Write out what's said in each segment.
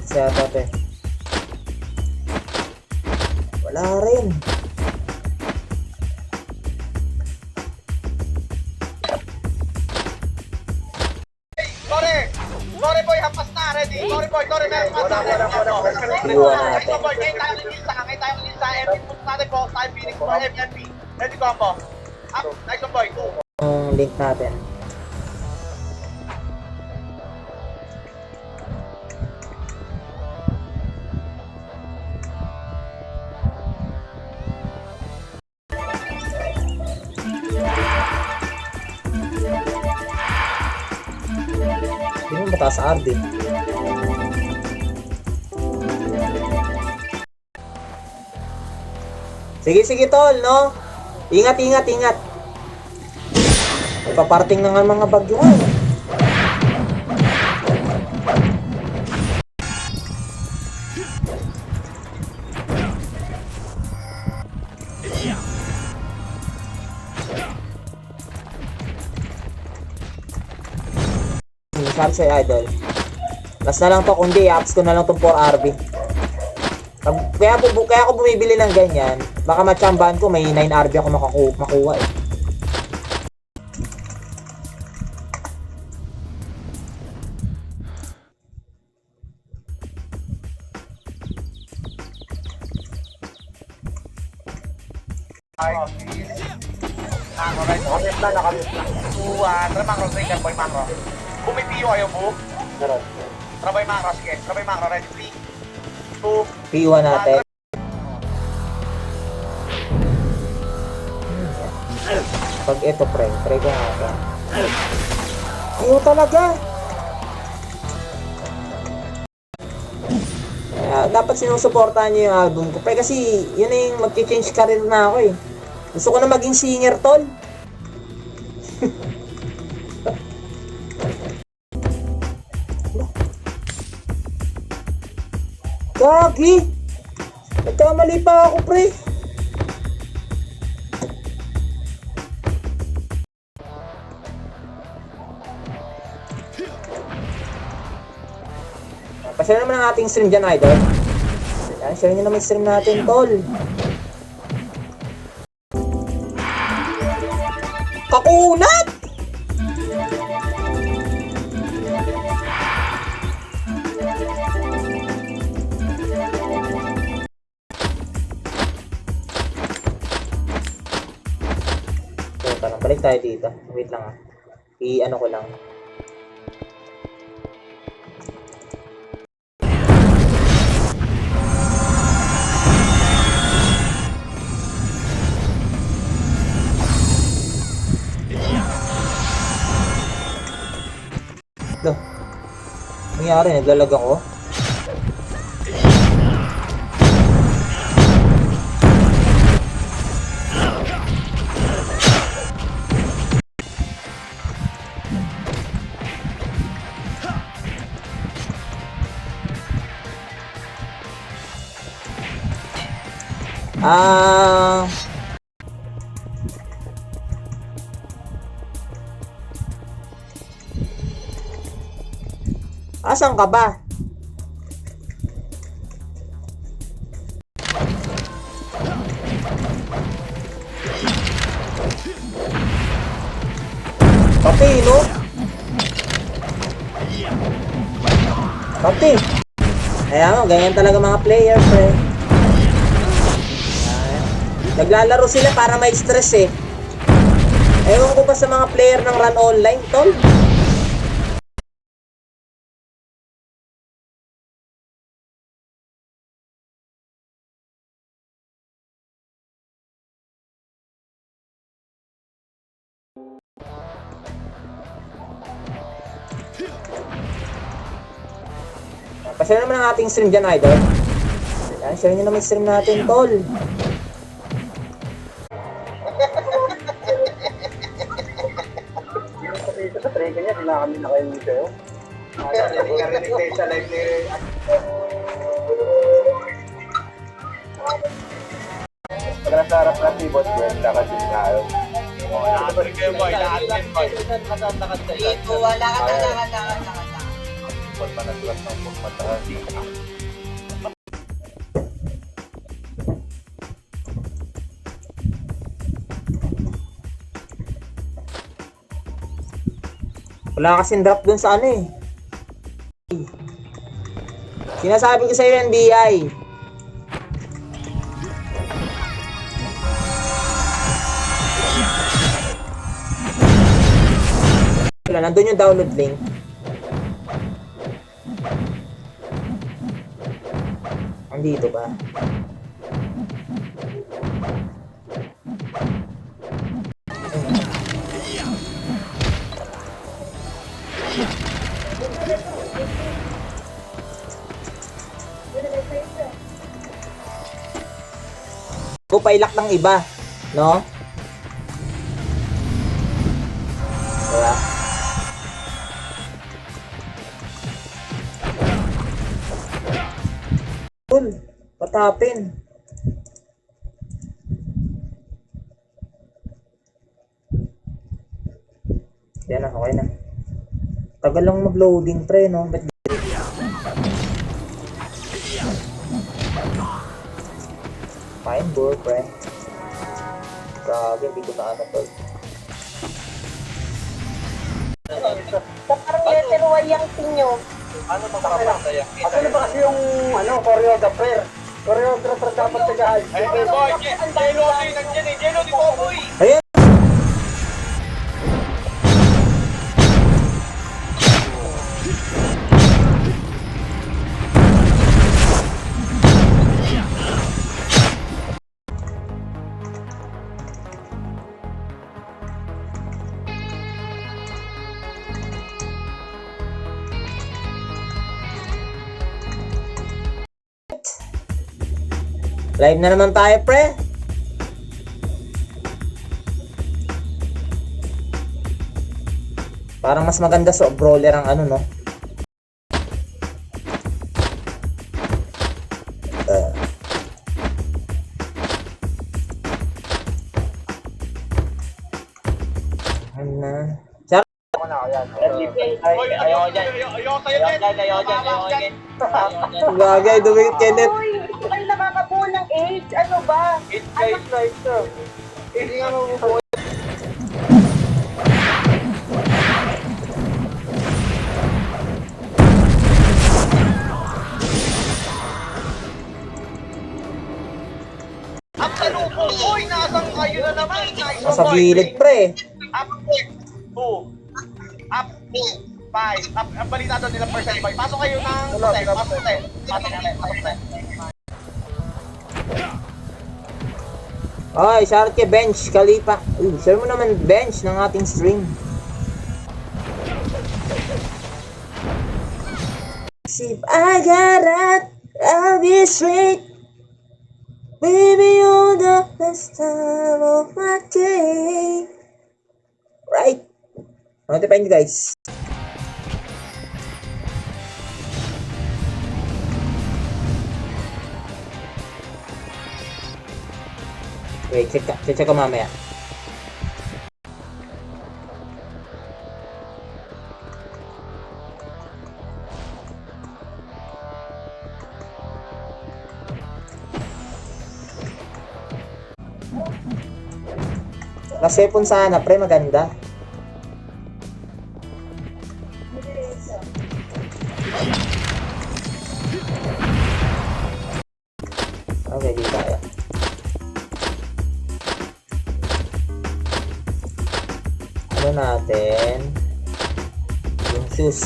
Sa ate. Wala rin. Sorry boy, hampas na, ready. Sorry boy, meron pa sa Iwan natin. boy, kayo tayo ng lista, MP punta natin po, tayo Phoenix for FNP. Ready combo. Up, nice one boy, 2. Yung link natin. Hindi mo mataas sa RD. Sige tol, no? Ingat. Paparting na nga mga bagyo. Sabi sa'yo, idol. Last na lang to, kundi i-apps ko na lang tong 4RB. Kaya ako bumibili ng ganyan, baka matsambahan ko, may 9RB ako makuha eh. Nakamit na. Tara macro, trigger boy macro. Kung may PO ayaw mo, trabay macro, sige. Trabay macro, ready, 3, 2, P1 natin. Pag ito pre ko nga ito. Ayaw talaga. Kaya dapat sinusuportahan nyo yung album ko. Pre kasi yun na yung mag-change career na ako eh. Gusto ko na maging singer tol. Gagi! Nagkamali pa ako, pre. Pasyal naman ang ating stream dyan, idol. Yan, share nyo naman yung stream natin, tol. Kakunat! Balik tayo dito. Wait lang ah. I-ano ko lang. Loh. Nangyari, naglalag ako. Asan ka ba? Pati, no? Pati. Ayan mo, ganyan talaga mga players, eh. Naglalaro sila para may stress eh. Ewan ko ba sa mga player ng Run Online, tol? Pasyal naman ang ating stream dyan, idol. Yan, share nyo naman yung stream natin, tol. Sa trigger niya, kailangan na kayo dito. Narinig tayo sa live ni... Pag nasa harap na si Boss Gwen, lakad din tayo. Lahat din kayo boy, lahat din boy. Dito, lakad. Pag managlas ng pagmatahan. Wala kasing drop dun sa ano eh. Sinasabi ko sa iyo NBI. Wala, nandun yung download link. Andito ba? Ko pailak ng iba, no? Wala. Cool. Patapin. Yan na, okay na. Tagal lang mag-loading pre, no? Ba't fine bro, pre. Grabe, hindi ko na ano to. Parang letter Y ang tinyo. Ano bang kapataya? Ano ba kasi yung choreographer? Choreographer dapat tagahan. Ayun, boy. Jelody, nandiyan eh. Jelody, boy. Ayan! Live na naman tayo, pre. Parang mas maganda sa brawler ang ano, no? Ano na? Ayaw sa'yo, Jen. Bagay, dumikit Kenneth. Uy, ay nakakabuo ng age. Ano ba? It's guys, Hindi nga mabubuhay. Up sa lupo, boy. Nasang kayo na naman. Nasa gilid, pre. Up 2. Up 5. Ang balita doon nila percent 5. Pasok kayo ng puti. Pasok puti. Pasok puti. Ay, shoutout kay Bench Kalipa. Share mo naman Bench ng ating stream. If I got it, I'll be straight. Baby, you're the best time of my day. Right. Notify nyo guys. Wait, check ko mamaya. Kasi pun sana, pre, maganda. Okay, di kaya. Ano natin? Yung shoes.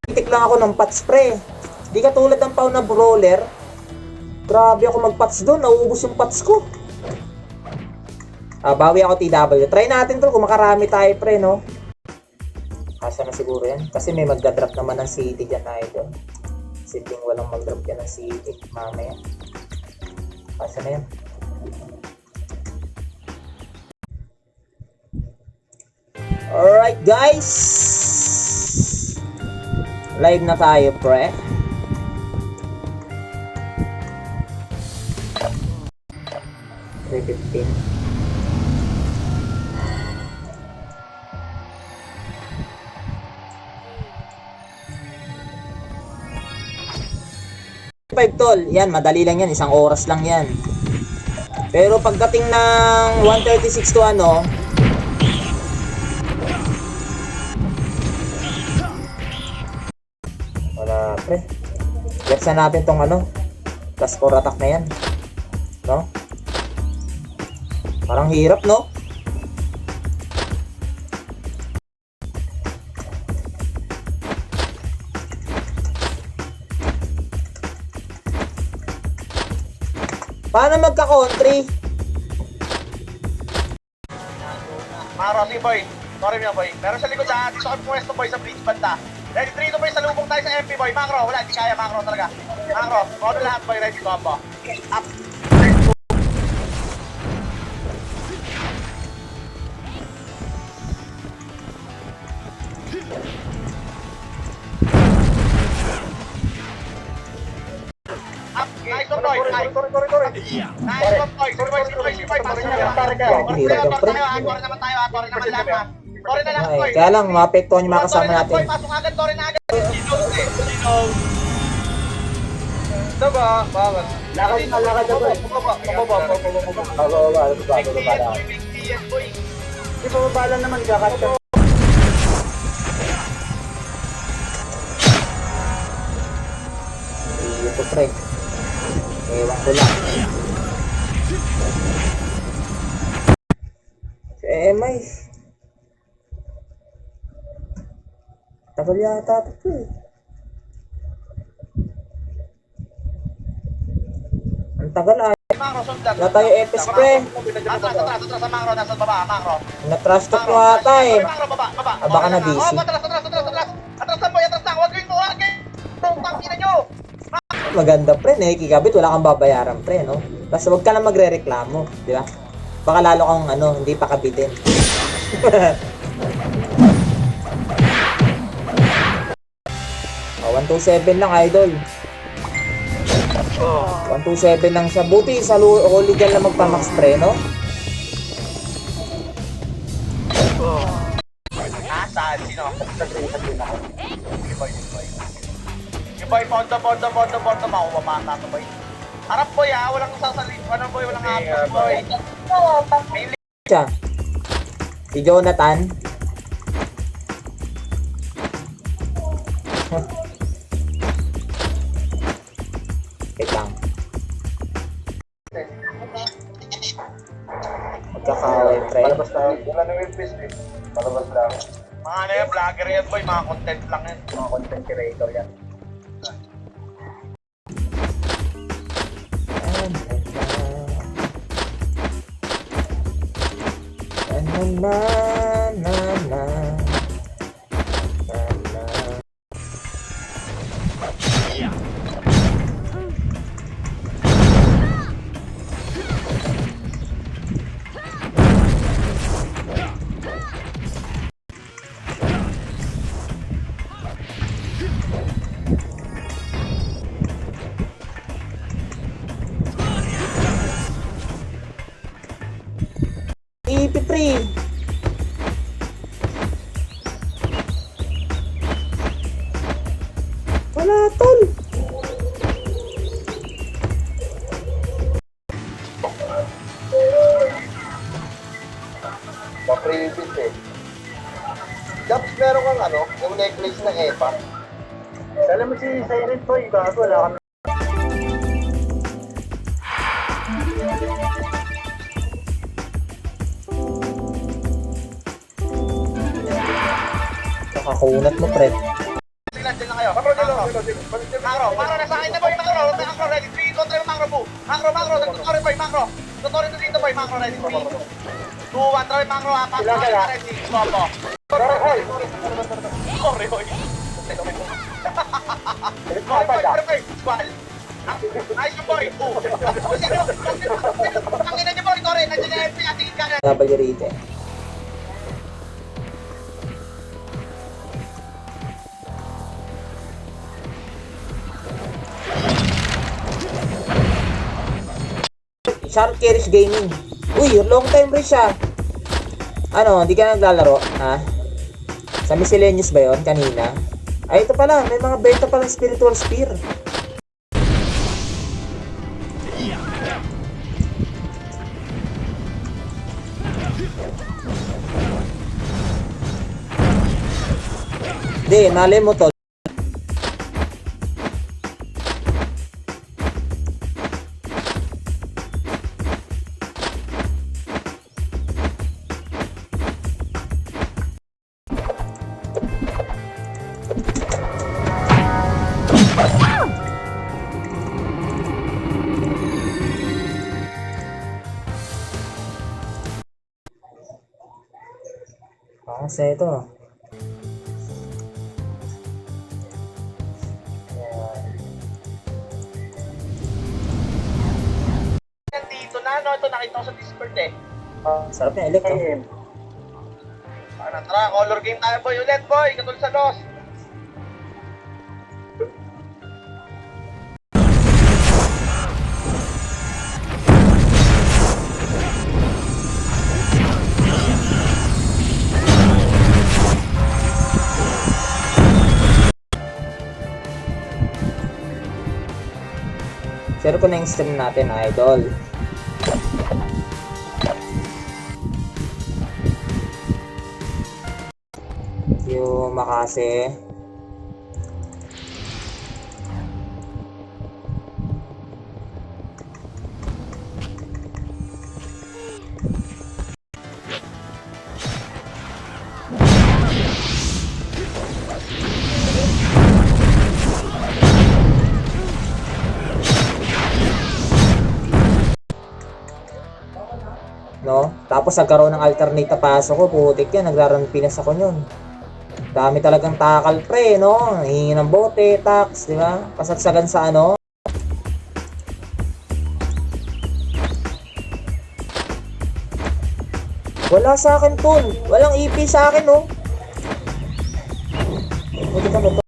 Titik lang ako ng pats, pre. Di ka tulad ng pau na brawler. Grabe ako mag-pats doon. Nauubos yung pats ko. Bawi ako TW. Try natin to kung makarami tayo, pre, no? Kasya na siguro yan. Kasi may magdadrop naman ng city dyan na ito. Sitting walang mag-drop yan ng city. Mamaya. Kasya na yan. Alright, guys. Live na tayo, pre. $3.15. tol. Yan, madali lang yan. Isang oras lang yan. Pero pagdating ng 1:36 to ano, wala pre. Let's na natin tong ano, plus 4 attack na yan. No? Parang hirap, no? Paano magka-country? Mga Rossi boy, sorry mo boy. Meron sa likod dyan, dito kami pwesto boy sa bridge banda. Ready 3 to boy, salubong tayo sa MP boy. Macro, wala, hindi kaya Macro talaga. Macro, mono lahat boy, ready combo. Up. Up, nice one boy, nice. Nice one boy, sige boy, pasok na lang. Tore naman tayo, tore naman lang ha. Tore na lang boy. Ay, kaya lang, maapektuhan yung mga kasama natin. Pasok agad, tore na agad. Diba? Bakit? Lakad na boy. Bababa. Di ba babala naman gakat ka? Ito pre. Ewan ko lang. Si Emay. Tagal yata ito eh. Ang tagal ay. Macro, sundan. Wala tayo epis pre. Atras sa Macro, nasa baba, Macro. Na-trash talk mo ata eh. Macro, baba. Ah, baka na busy. Atras lang boy, atras lang. Huwag kayo. Tangina nyo. Maganda pre, nakikigabit, wala kang babayaran pre, no? Tapos huwag ka lang magre-reklamo, di ba? Baka lalo kang ano, hindi pa kabitin. Oh, 127 lang idol. 127 lang siya. Buti sa hooligan lang magpa-max pre, no? Saan? Sino? Yung boy, pondo, makuha to boy. Harap boy ha, walang sasalit. Ano boy, walang hapos boy. Siya. Si Jonathan. Wait lang. Magkakaway pre. Palabas lang. Wala nang webpage eh. Palabas lang. Mga ano yan, vlogger yan boy, mga content lang yan. Mga content creator yan. Na na na na. Ipipri. Wala tol. Pa-previous eh. Daps, meron kang ano, yung necklace na EPA. Alam mo si Siren Boy, gago, wala kami. Nakakunat mo pre. Sila, dyan lang kayo. Macro, nasa akin na boy, Macro, ready 3, kontra yung Macro po. Macro, tutore boy, Macro. Tutore to dito boy, Macro, ready 3. 2, 1, try Macro, apat, ready, combo. Sorry, boy. Sorry, squad. Nice yung boy. Ang ina niyo boy, Tore, nandiyan na MP, atingin ka na. Nabali rito eh. Shark Kerish Gaming. Uy, long time rin siya. Ano, hindi ka naglalaro? Ha? Sa miscellaneous ba yun kanina? Ay, ito pala. May mga beta palang spiritual spear. Hindi, malay mo tol. Kasi ito. Nandito na, no? Ito nakita ko sa Discord eh. Sarap yung elect, no? Ano, tara, color game tayo boy ulit boy, katulad sa DOS. Share ko na yung stream natin, idol. Yung Makase. No? Tapos nagkaroon ng alternate na paso ko, putik yan, nagrarun Pinas ako yun. Dami talagang takal pre, no? Hihingi ng bote, tax, di ba? Pasagsagan sa ano. Wala sa akin tol. Walang EP sa akin, no? Buti ka ba to?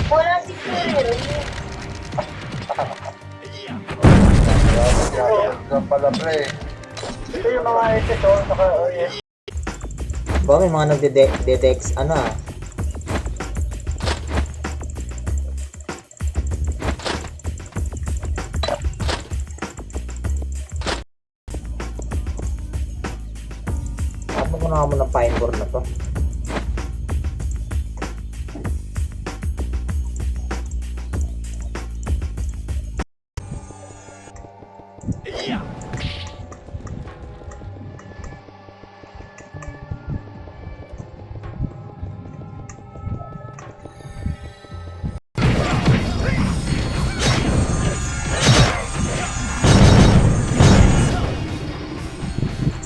Wala si Kirill. Yan pala, pre. Ito yung mga SS, oh, saka OS. Ba, may mga nagdedex, ano ah. Tapos mo na ng pine board na to.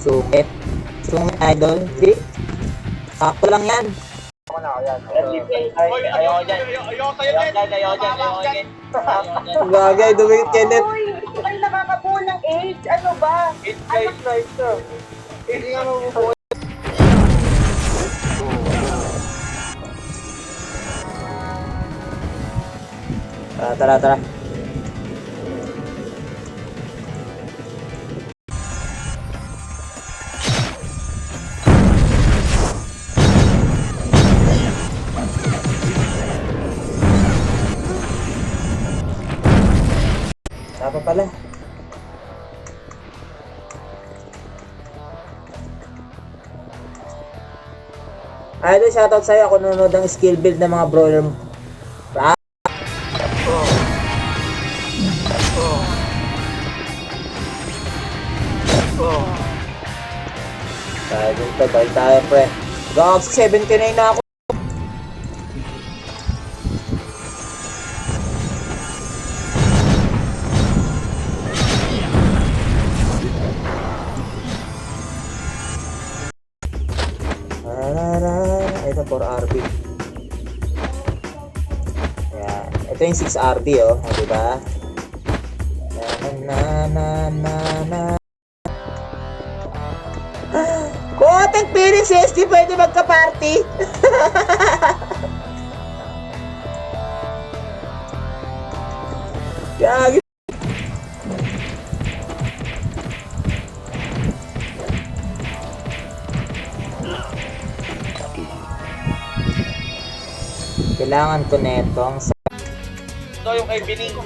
Sungit. Sungit idol. Di. Sakto lang yan. Boy, ayoko dyan. Ayoko sa'yo din. Ayoko dyan. Bagay, dumikit Kenneth. Uy, hindi kayo nakakabuo ng age. Ano ba? Hindi nga mabubuhay. Tara. Tapa pala. Idol, shoutout sa'yo. Ako nanonood ng skill build ng mga brawler. Tayo dito, balik tayo pre. Gogs, 79 na ako. Ito 4 RB. Yan. Ito yung 6 RB oh, diba? Na. Content appearances, di pwede magka-party. Gagi. Kailangan ko netong sa Ito yung kay Bining.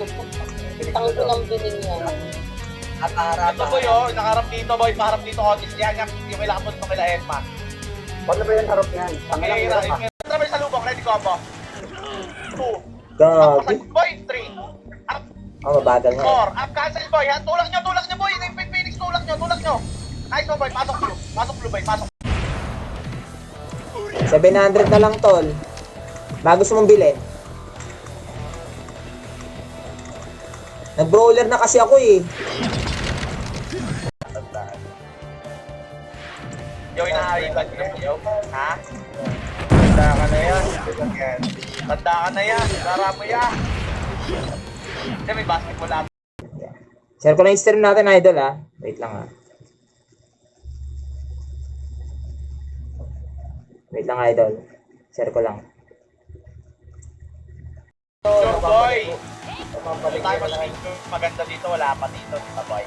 Tanggo ng biling yan. Ito boy, oh. Nakaharap dito, boy. Paharap dito, Otis. Yan, yung kailangan mo ito kay Emma. Paano ba yung harap niyan? Ang ilang hirap ah. Trabay sa lubong, ready combo. 2. Gagi. Boy, 3. Up, Mabagal nga. 4. Up, cancel boy. Ha? Tulak nyo boy. Yung Phoenix, tulak nyo. Nice one boy, pasok blue boy, pasok. 700 na lang, tol. Bago gusto mong bilhin. Nag-brawler na kasi ako eh. Yo, inaayulan ko na yo. Ha? Tanda ka na yan. Tara mo yan. Kasi may basketball up. Share ko na yung stream natin, idol ah. Wait lang ah. Wait lang, idol. Share ko lang. Sure boy. Hindi tayo maganda dito, wala pa dito, di ba boy?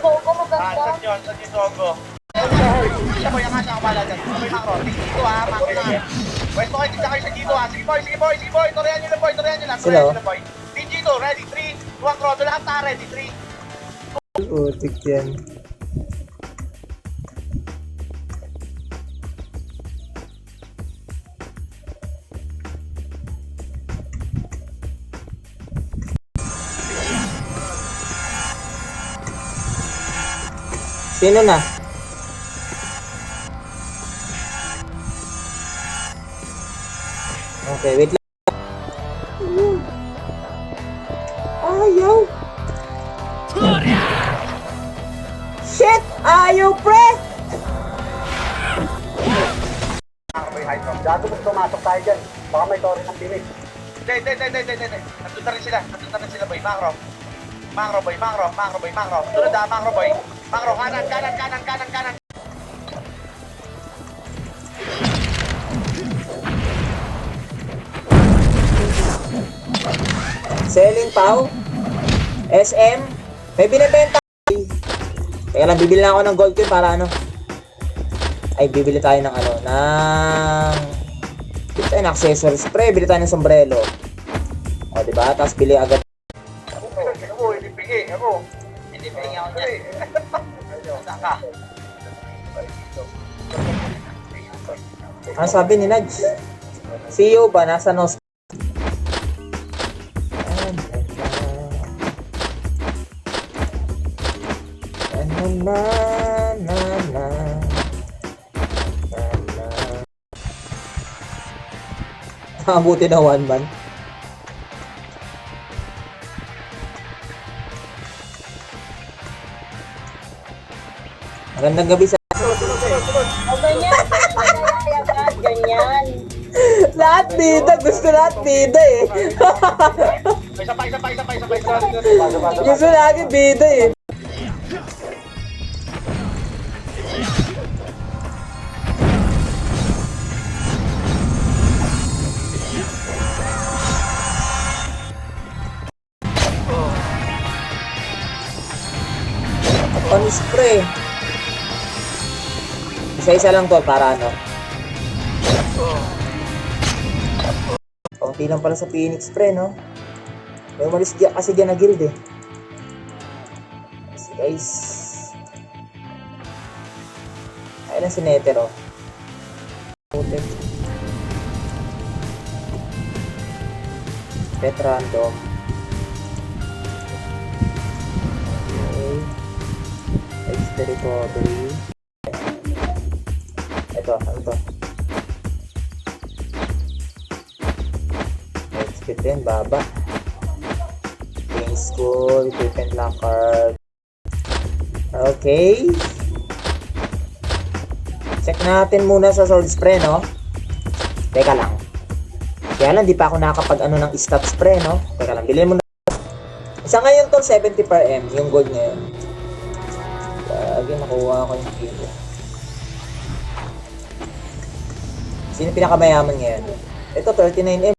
Coco maganda. Saan yun, Sogo? Siya boy, ang asa ka pala dyan. Sabay macro, dito ha, macro na. Pwede mo kayo, tignan kayo sa dito ha. Sige boy. Torihan nyo lang boy. Team Gito, ready, 3, 2, macro. Doon lahat na, ready, 3. Putik yan. Sino na? Okay, wait lang. Ayaw! Shit! Ayaw, pre! Gago mo tumasok tayo dyan. Baka may tori ng Phoenix. Hindi. Nandun na rin sila boy, macro. Macro boy. Sunod ha, macro boy. Macro, kanan. Selling Pau. SM. May binibenta. Teka lang, bibili na ako ng gold coin para ano. Ay, bibili tayo ng ano, bili tayo ng accessories. Pre, bili tayo ng sombrero. O, diba? Tapos bili agad. Hindi pingi ako niyan. Ano sabi ni Nudge? CEO ba? Nasa nos... Nakabuti na one man. Magandang gabi sa... O ganyan. Ganyan. Lahat bida. Gusto lahat bida eh. Isa pa. Gusto lagi bida eh. On-spray. Isa-isa lang to para ano. Kaunti lang pala sa Phoenix pre, no? May umalis kasi dyan na guild eh. Kasi guys. Ayun lang si Nether oh. Putik. Pet random. Okay. Extra recovery. Ito, ano to? Speed din, baba. Game school, equipment lock card. Okay. Check natin muna sa sword spray, no? Teka lang. Kaya lang, di pa ako nakakapag ano ng stat spray, no? Teka lang, bilhin mo na. Isa ngayon to, 70 per M, yung gold ngayon. Lagi nakuha ko yung kilo. Sino pinakamayaman ngayon? Ito, 39 M.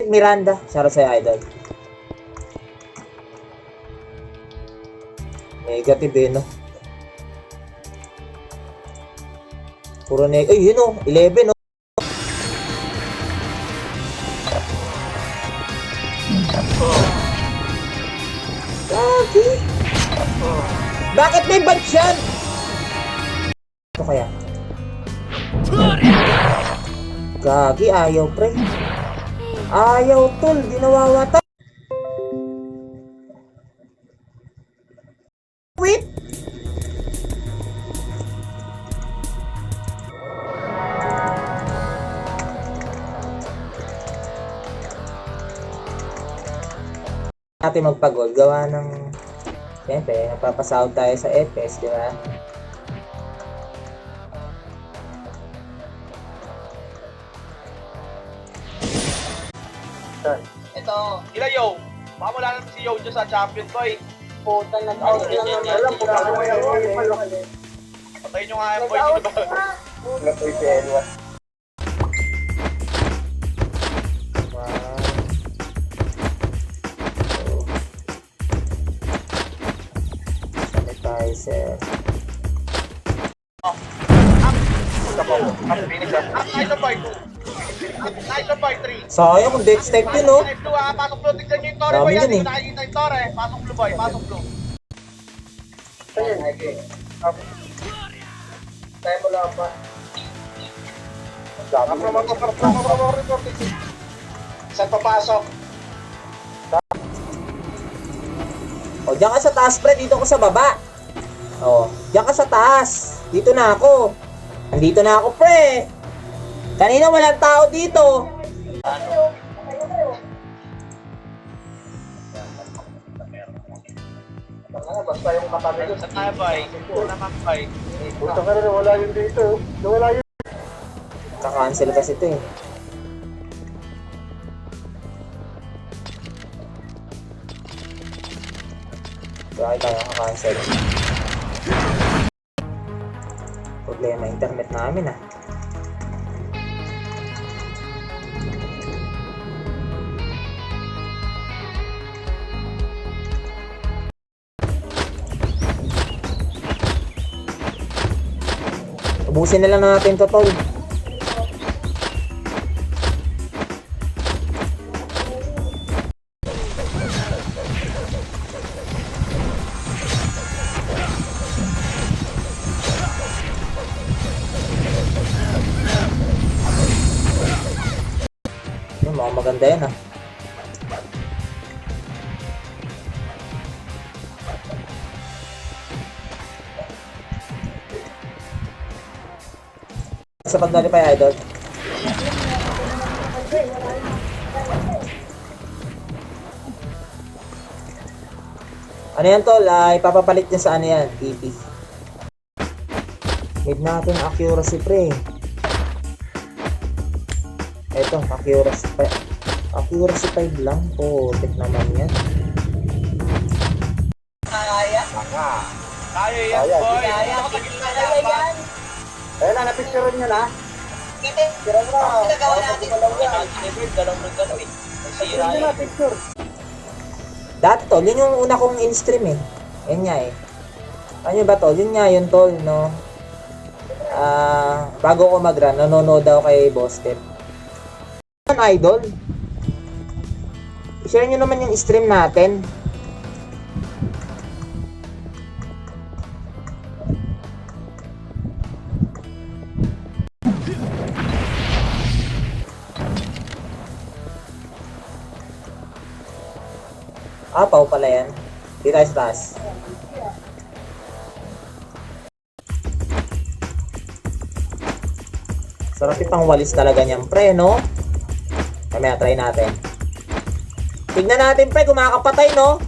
Miranda. Shoutout sa'yo, idol. Negative eh, no? Puro ay, yun o. 11, no? Lagi. Bakit may bunch yan? Ito kaya? Gagi, ayaw pre. Ayaw tol, di nawawata. Wait! Natin magpagol, gawa ng siyempre, napapasahod tayo sa FS, di ba? Ito. Ila Yo. Baka wala naman si Yo dyan sa champion boy. Puta, nag-out lang naman. Alam po ako Patayin nyo nga yung boy dito ba? Sanitizer. Nice boy 2. Nice boy 3. Sayang kung death step yun, no? Blue ha, pasok blue. Tignan nyo yung Torre Dami boy yan. yun, Hindi eh. ko nakikita yung Torre. Pasok blue boy, pasok blue. Tayo mo lang pa. Saan papasok? O, diyan ka sa taas, pre. Dito ako sa baba. O, diyan ka sa taas. Dito na ako. Nandito na ako, pre. Kanina walang tao dito. Basta yung katabi ko. Saan tayo boy? Naman boy. Punta ka na, wala yun dito. Wala yun. Naka-cancel kasi ito eh. Kaya tayo naka-cancel. Problema internet namin ah. Ubusin na lang natin to, tol. Yun, mukhang maganda yan ah. Sa pagdali pa idol. Ano yan tol? Ipapapalit niya sa ano yan? TP. Need natin accuracy pre. Eto, accuracy 5. Accuracy 5 lang. Tek naman yan. Kaya. Kaya yan boy. Kaya. Kaya yan. Ayun na, napicturean nyo na. Kita. Ginagawa natin. Hindi na picture. Dati tol, yun yung una kong in-stream eh. Yan nga eh. Ano ba tol? Yun nga yun tol, no? Bago ko mag-run, nanonood daw kay Boss Step. Idol, i-share nyo naman yung stream natin. Pau pala yan. Dito tayo sa taas. Sarap itang walis talaga niyan, pre, no? Kaya try natin. Tignan natin, pre, kung makakapatay, no?